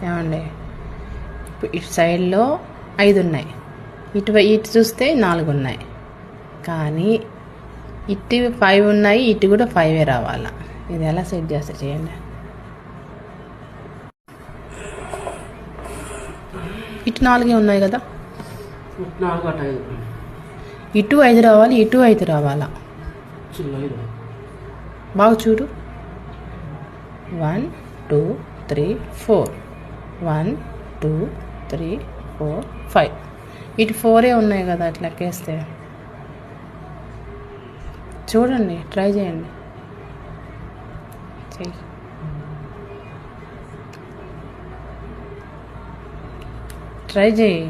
ఏమండి, ఇటు సైడ్లో 5 ఉన్నాయి, ఇటు చూస్తే 4 ఉన్నాయి, కానీ ఇటు 5 ఉన్నాయి, ఇటు కూడా 5 రావాలా. ఇది ఎలా సెట్ చేస్తే చేయండి. ఇటు 4 ఉన్నాయి కదా, ఇటు 5 రావాలి, ఇటు 5 రావాలా. బాగా చూడు. 1 2 3 4 1 2 3 4 5 ఇటు 4 ఉన్నాయి కదా. అట్లా లెక్కేస్తే చూడండి, ట్రై చేయండి. చెయ్యి. ట్రై చేయి.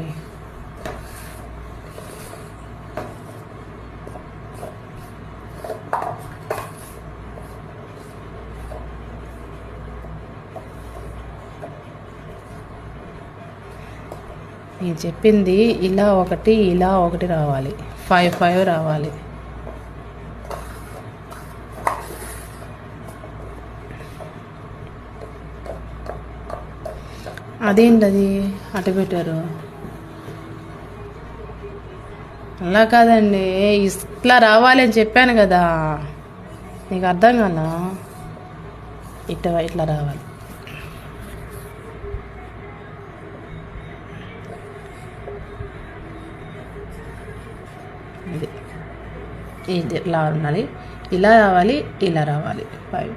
నేను చెప్పింది ఇలా ఒకటి రావాలి, 5 5 రావాలి. అదేంటది అటు పెట్టారు? అలా కాదండి, ఇట్లా రావాలి అని చెప్పాను కదా, నీకు అర్థం కాదా? ఇట్లా రావాలి. ఇది ఇలా ఉండాలి, ఇలా రావాలి, ఇలా రావాలి. 5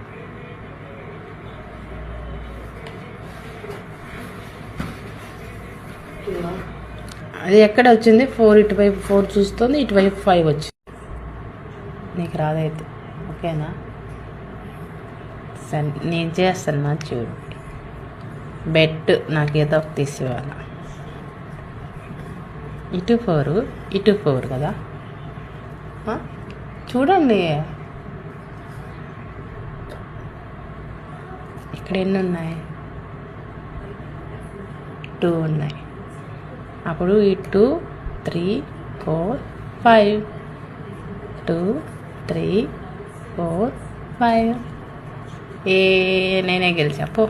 అది ఎక్కడ వచ్చింది? 4 ఇటువైపు 4 చూస్తుంది, ఇటువైపు 5 వచ్చింది. నీకు రాదైతే ఓకేనా? సరే నేను చేస్తాను, చూడు. బెట్ నాకు ఏదో ఒక తీసివ్వాలి. ఇటు 4 ఇటు 4 కదా. చూడండి ఇక్కడ ఎన్ని ఉన్నాయి? 2 ఉన్నాయి. అప్పుడు ఇటు 3 4 5 2 3 4 5 నేనే గెలిచా పో.